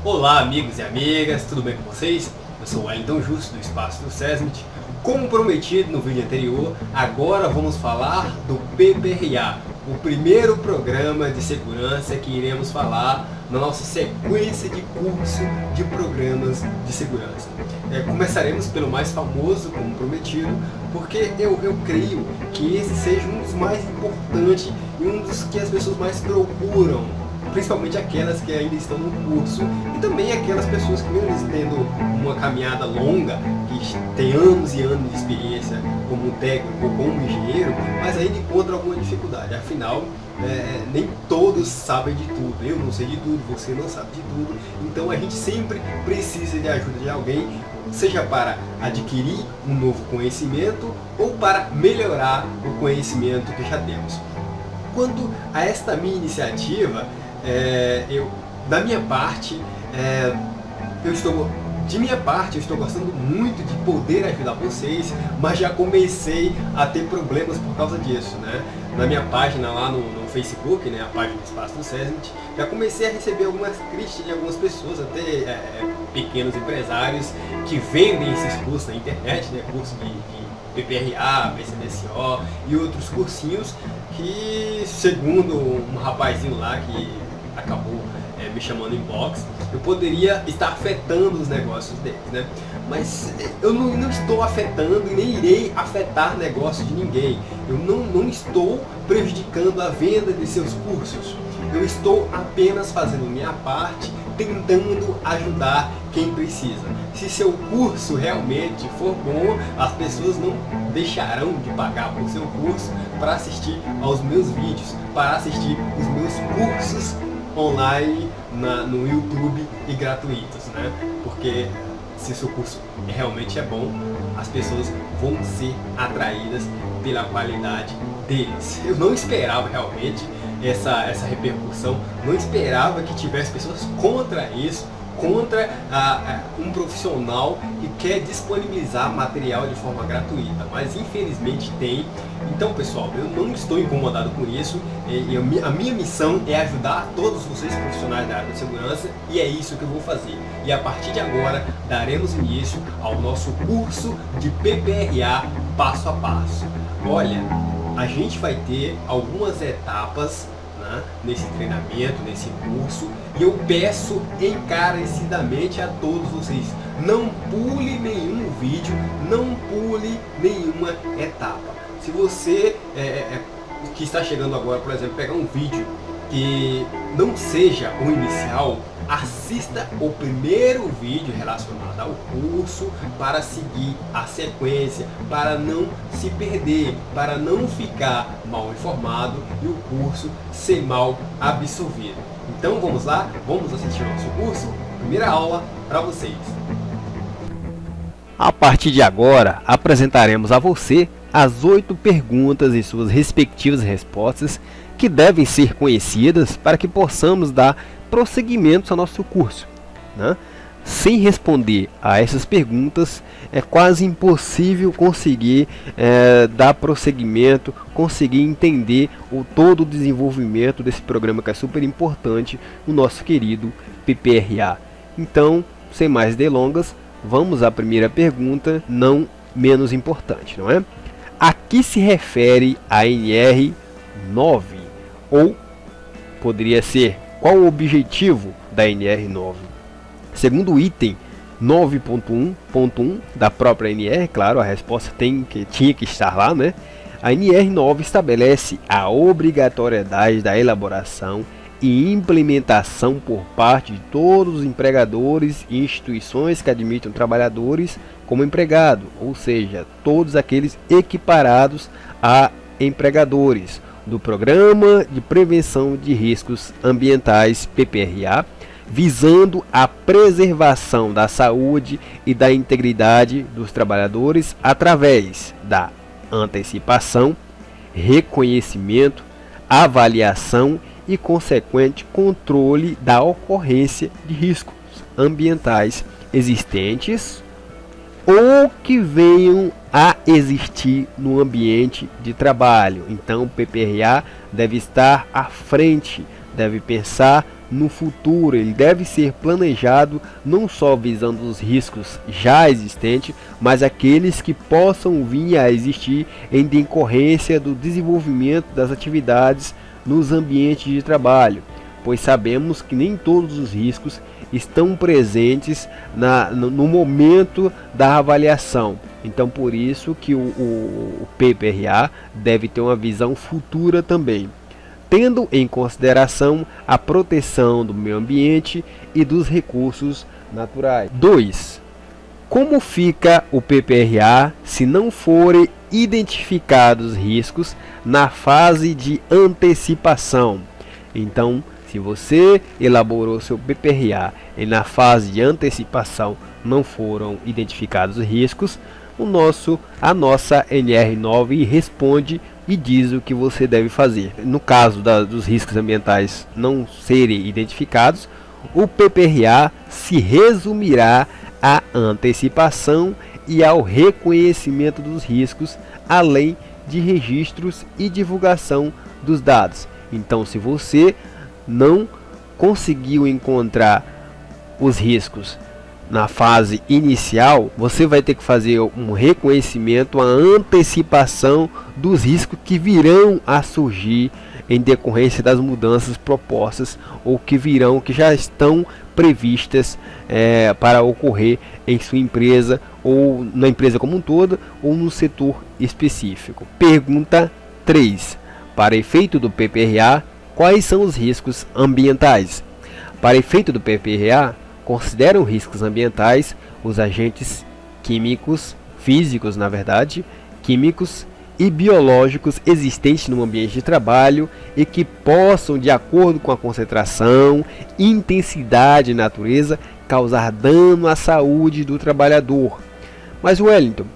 Olá amigos e amigas, tudo bem com vocês? Eu sou o Wellington Justo do Espaço do SESMIT. Como prometido no vídeo anterior, agora vamos falar do PPRA, o primeiro programa de segurança que iremos falar na nossa sequência de curso de programas de segurança. Começaremos pelo mais famoso, como prometido, porque eu creio que esse seja um dos mais importantes e um dos que as pessoas mais procuram, principalmente aquelas que ainda estão no curso e também aquelas pessoas que mesmo tendo uma caminhada longa, que tem anos e anos de experiência como técnico ou como engenheiro, mas ainda encontra alguma dificuldade. Afinal, nem todos sabem de tudo, eu não sei de tudo, você não sabe de tudo, então a gente sempre precisa de ajuda de alguém, seja para adquirir um novo conhecimento ou para melhorar o conhecimento que já temos. Quanto a esta minha iniciativa, da minha parte, eu estou gostando muito de poder ajudar vocês, mas já comecei a ter problemas por causa disso, né? Na minha página lá no Facebook, né, a página do Espaço do SESMIT, já comecei a receber algumas críticas de algumas pessoas, até pequenos empresários que vendem esses cursos na internet, né, curso de PPRA, PCDSO e outros cursinhos que, segundo um rapazinho lá que acabou me chamando em box, eu poderia estar afetando os negócios deles, né? Mas eu não estou afetando e nem irei afetar negócios de ninguém. Eu não estou prejudicando a venda de seus cursos. Eu estou apenas fazendo minha parte, tentando ajudar quem precisa. Se seu curso realmente for bom, as pessoas não deixarão de pagar por seu curso para assistir aos meus vídeos, para assistir os meus cursos online no YouTube e gratuitos, né? Porque se seu curso realmente é bom, as pessoas vão ser atraídas pela qualidade deles. Eu não esperava realmente essa repercussão, não esperava que tivesse pessoas contra isso, contra um profissional que quer disponibilizar material de forma gratuita, mas infelizmente tem. Então pessoal, eu não estou incomodado com isso, a minha missão é ajudar todos vocês profissionais da área da segurança e é isso que eu vou fazer. E a partir de agora daremos início ao nosso curso de PPRA passo a passo. Olha, a gente vai ter algumas etapas nesse treinamento, nesse curso, e eu peço encarecidamente a todos vocês, não pule nenhum vídeo, não pule nenhuma etapa. Se você que está chegando agora, por exemplo, pegar um vídeo que não seja o inicial, assista o primeiro vídeo relacionado ao curso para seguir a sequência, para não se perder, para não ficar mal informado e o curso ser mal absorvido. Então vamos lá, vamos assistir ao nosso curso, primeira aula para vocês. A partir de agora, apresentaremos a você as 8 perguntas e suas respectivas respostas que devem ser conhecidas para que possamos dar prosseguimento ao nosso curso, né? Sem responder a essas perguntas, é quase impossível conseguir dar prosseguimento, conseguir entender todo o desenvolvimento desse programa que é super importante, o nosso querido PPRA. Então, sem mais delongas, vamos à primeira pergunta, não menos importante, não é? A que se refere a NR9? Ou poderia ser, qual o objetivo da NR9? Segundo o item 9.1.1 da própria NR, claro, a resposta tinha que estar lá, né? A NR9 estabelece a obrigatoriedade da elaboração e implementação por parte de todos os empregadores e instituições que admitam trabalhadores como empregado, ou seja, todos aqueles equiparados a empregadores do Programa de Prevenção de Riscos Ambientais PPRA, visando a preservação da saúde e da integridade dos trabalhadores através da antecipação, reconhecimento, avaliação e consequente controle da ocorrência de riscos ambientais existentes ou que venham a existir no ambiente de trabalho. Então o PPRA deve estar à frente, deve pensar no futuro, ele deve ser planejado não só visando os riscos já existentes, mas aqueles que possam vir a existir em decorrência do desenvolvimento das atividades nos ambientes de trabalho, pois sabemos que nem todos os riscos estão presentes no momento da avaliação. Então, por isso que o PPRA deve ter uma visão futura também, tendo em consideração a proteção do meio ambiente e dos recursos naturais. 2. Como fica o PPRA se não forem identificados riscos na fase de antecipação? Então, se você elaborou seu PPRA e na fase de antecipação não foram identificados riscos, a nossa NR9 responde e diz o que você deve fazer. No caso dos riscos ambientais não serem identificados, o PPRA se resumirá à antecipação e ao reconhecimento dos riscos, além de registros e divulgação dos dados. Então, se você não conseguiu encontrar os riscos na fase inicial, você vai ter que fazer um reconhecimento, a antecipação dos riscos que virão a surgir em decorrência das mudanças propostas ou que já estão previstas para ocorrer em sua empresa ou na empresa como um todo ou no setor específico. Pergunta 3. Para efeito do PPRA, quais são os riscos ambientais? Para efeito do PPRA, consideram riscos ambientais os agentes químicos, físicos na verdade, químicos e biológicos existentes no ambiente de trabalho e que possam, de acordo com a concentração, intensidade e natureza, causar dano à saúde do trabalhador. Mas Wellington,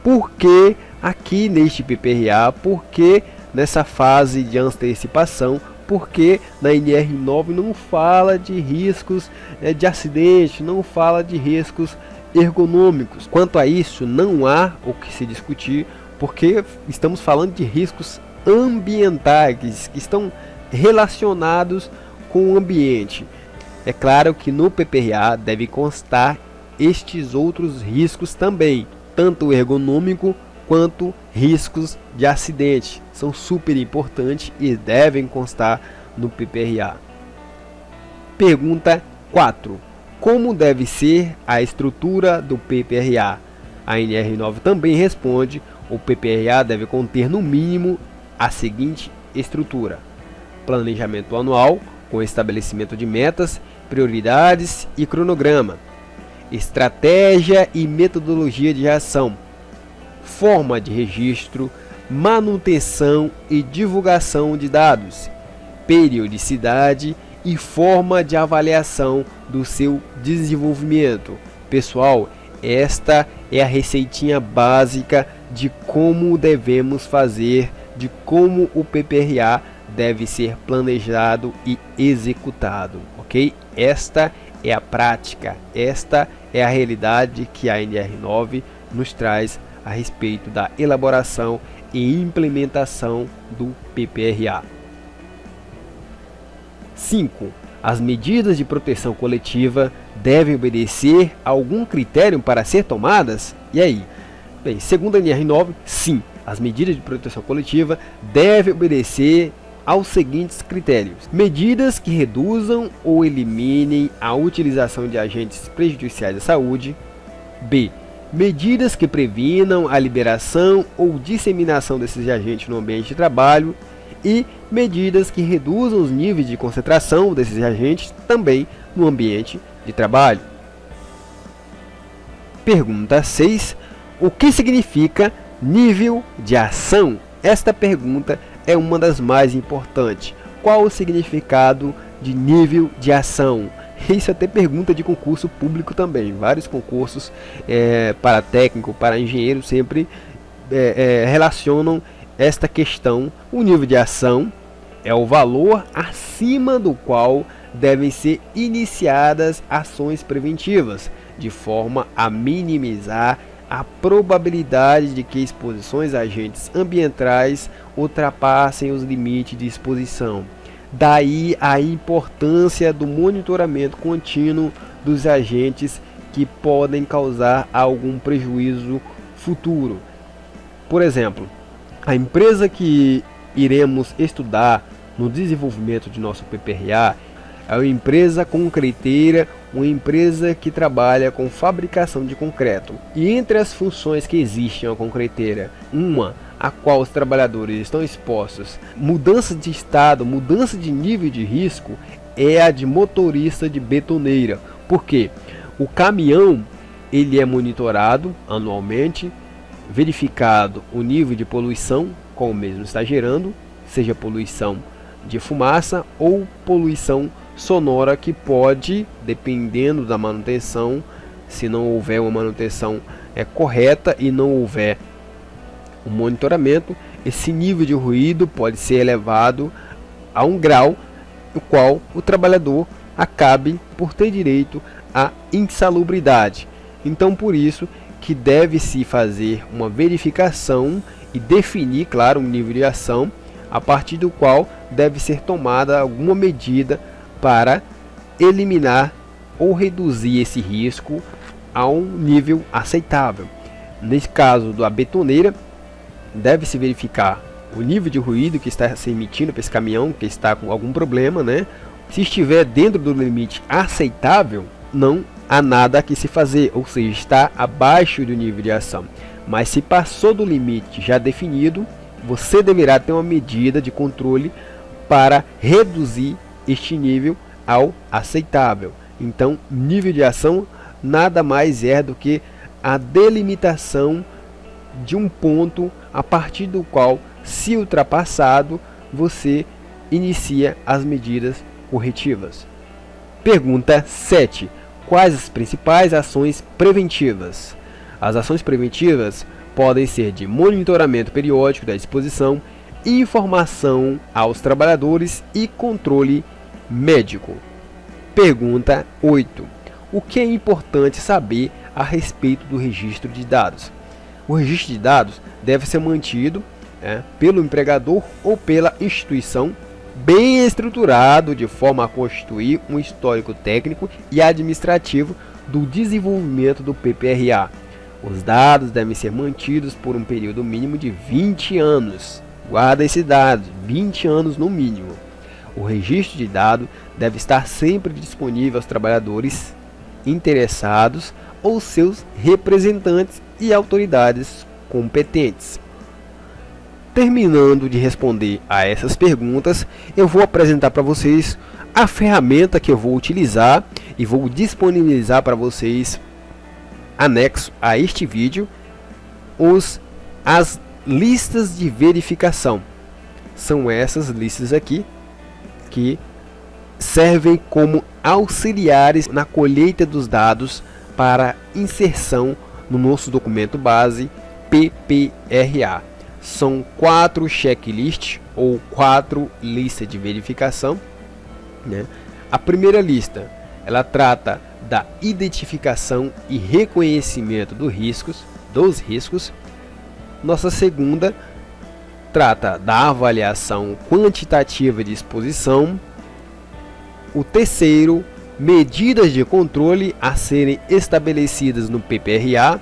por que aqui neste PPRA, por que nessa fase de antecipação, porque na NR9 não fala de riscos de acidente, não fala de riscos ergonômicos? Quanto a isso, não há o que se discutir, porque estamos falando de riscos ambientais que estão relacionados com o ambiente. É claro que no PPRA deve constar estes outros riscos também, tanto ergonômico quanto riscos de acidente. São super importantes e devem constar no PPRA. Pergunta 4. Como deve ser a estrutura do PPRA? A NR9 também responde: o PPRA deve conter no mínimo a seguinte estrutura: planejamento anual com estabelecimento de metas, prioridades e cronograma, estratégia e metodologia de ação, forma de registro, manutenção e divulgação de dados, periodicidade e forma de avaliação do seu desenvolvimento. Pessoal, esta é a receitinha básica de como devemos fazer, de como o PPRA deve ser planejado e executado, ok? Esta é a prática, esta é a realidade que a NR9 nos traz a respeito da elaboração e implementação do PPRA. 5. As medidas de proteção coletiva devem obedecer a algum critério para ser tomadas? E aí? Bem, segundo a NR9, sim, as medidas de proteção coletiva devem obedecer aos seguintes critérios: medidas que reduzam ou eliminem a utilização de agentes prejudiciais à saúde. B. Medidas que previnam a liberação ou disseminação desses agentes no ambiente de trabalho. E medidas que reduzam os níveis de concentração desses agentes também no ambiente de trabalho. Pergunta 6. O que significa nível de ação? Esta pergunta é uma das mais importantes. Qual o significado de nível de ação? Isso até pergunta de concurso público também. Vários concursos para técnico, para engenheiro sempre relacionam esta questão. O nível de ação é o valor acima do qual devem ser iniciadas ações preventivas, de forma a minimizar a probabilidade de que exposições a agentes ambientais ultrapassem os limites de exposição. Daí a importância do monitoramento contínuo dos agentes que podem causar algum prejuízo futuro. Por exemplo, a empresa que iremos estudar no desenvolvimento de nosso PPRA é uma empresa concreteira, uma empresa que trabalha com fabricação de concreto. E entre as funções que existem a concreteira, uma a qual os trabalhadores estão expostos, mudança de estado, mudança de nível de risco, é a de motorista de betoneira. Por quê? O caminhão ele é monitorado anualmente, verificado o nível de poluição, qual o mesmo está gerando, seja poluição de fumaça ou poluição sonora, que pode, dependendo da manutenção, se não houver uma manutenção correta e não houver o monitoramento, esse nível de ruído pode ser elevado a um grau no qual o trabalhador acabe por ter direito à insalubridade. Então, por isso que deve-se fazer uma verificação e definir, claro, um nível de ação a partir do qual deve ser tomada alguma medida para eliminar ou reduzir esse risco a um nível aceitável. Nesse caso da betoneira, deve-se verificar o nível de ruído que está se emitindo para esse caminhão que está com algum problema, né? Se estiver dentro do limite aceitável, não há nada a que se fazer, ou seja, está abaixo do nível de ação. Mas se passou do limite já definido, você deverá ter uma medida de controle para reduzir este nível ao aceitável. Então, nível de ação nada mais é do que a delimitação de um ponto a partir do qual, se ultrapassado, você inicia as medidas corretivas. Pergunta 7. Quais as principais ações preventivas? As ações preventivas podem ser de monitoramento periódico da exposição, informação aos trabalhadores e controle médico. Pergunta 8. O que é importante saber a respeito do registro de dados? O registro de dados deve ser mantido pelo empregador ou pela instituição, bem estruturado de forma a constituir um histórico técnico e administrativo do desenvolvimento do PPRA. Os dados devem ser mantidos por um período mínimo de 20 anos. Guarda esse dado, 20 anos no mínimo. O registro de dados deve estar sempre disponível aos trabalhadores interessados ou seus representantes e autoridades competentes. Terminando de responder a essas perguntas, eu vou apresentar para vocês a ferramenta que eu vou utilizar e vou disponibilizar para vocês, anexo a este vídeo, as listas de verificação. São essas listas aqui que servem como auxiliares na colheita dos dados para inserção no nosso documento base PPRA. São 4 checklists ou 4 listas de verificação, né? A primeira lista, ela trata da identificação e reconhecimento dos riscos. Nossa segunda trata da avaliação quantitativa de exposição. O terceiro, medidas de controle a serem estabelecidas no PPRA.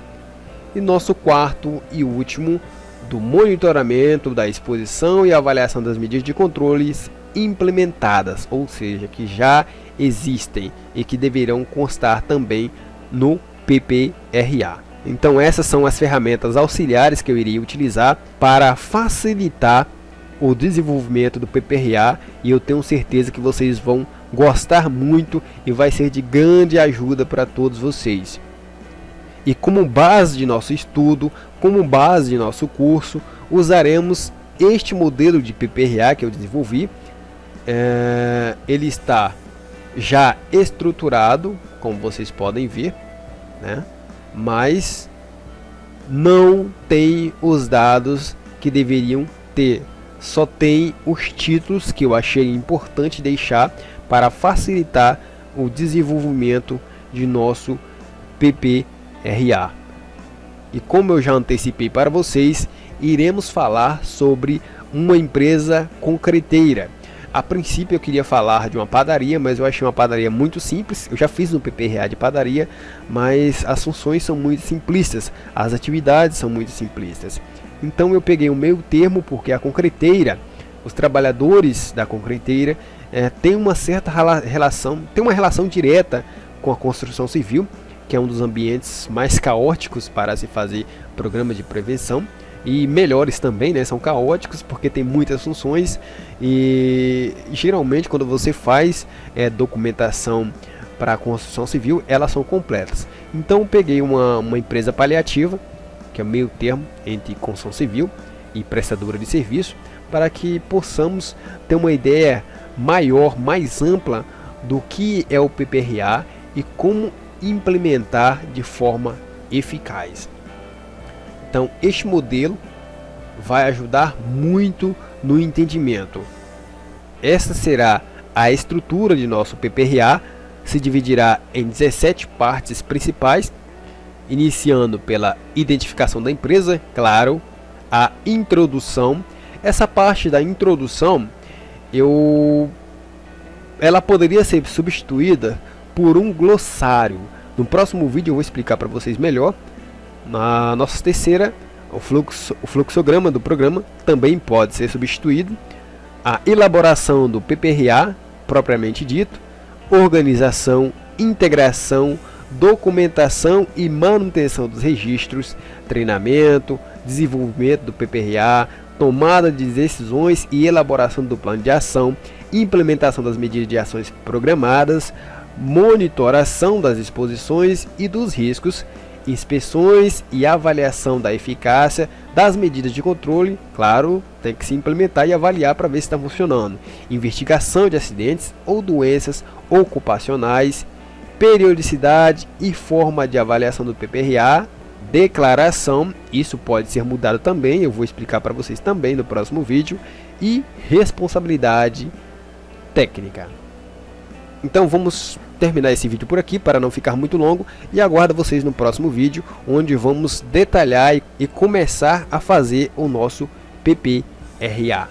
E nosso quarto e último, do monitoramento da exposição e avaliação das medidas de controles implementadas, ou seja, que já existem e que deverão constar também no PPRA. Então essas são as ferramentas auxiliares que eu iria utilizar para facilitar o desenvolvimento do PPRA, e eu tenho certeza que vocês vão gostar muito e vai ser de grande ajuda para todos vocês. E como base de nosso estudo, como base de nosso curso, usaremos este modelo de PPRA que eu desenvolvi. Ele está já estruturado, como vocês podem ver, né? Mas não tem os dados que deveriam ter. Só tem os títulos que eu achei importante deixar para facilitar o desenvolvimento de nosso PPRA. E como eu já antecipei para vocês, iremos falar sobre uma empresa concreteira. A princípio eu queria falar de uma padaria, mas eu achei uma padaria muito simples. Eu já fiz um PPRA de padaria, mas as funções são muito simplistas, as atividades são muito simplistas. Então eu peguei um meio termo, porque a concreteira, os trabalhadores da concreteira têm uma certa relação, tem uma relação direta com a construção civil, que é um dos ambientes mais caóticos para se fazer programa de prevenção. E melhores também, né? São caóticos porque tem muitas funções e geralmente quando você faz documentação para a construção civil, elas são completas. Então peguei uma empresa paliativa, que é meio termo entre construção civil e prestadora de serviço, para que possamos ter uma ideia maior, mais ampla do que é o PPRA e como implementar de forma eficaz. Então este modelo vai ajudar muito no entendimento. Esta será a estrutura de nosso PPRA, se dividirá em 17 partes principais, iniciando pela identificação da empresa, claro, a introdução. Essa parte da introdução, ela poderia ser substituída por um glossário. No próximo vídeo eu vou explicar para vocês melhor. Na nossa terceira, o fluxograma do programa também pode ser substituído. A elaboração do PPRA, propriamente dito, organização, integração, documentação e manutenção dos registros, treinamento, desenvolvimento do PPRA, tomada de decisões e elaboração do plano de ação, implementação das medidas de ações programadas, monitoração das exposições e dos riscos, inspeções e avaliação da eficácia das medidas de controle, claro, tem que se implementar e avaliar para ver se está funcionando, investigação de acidentes ou doenças ocupacionais, periodicidade e forma de avaliação do PPRA, declaração, isso pode ser mudado também, eu vou explicar para vocês também no próximo vídeo, e responsabilidade técnica. Então vamos terminar esse vídeo por aqui para não ficar muito longo e aguardo vocês no próximo vídeo, onde vamos detalhar e começar a fazer o nosso PPRA.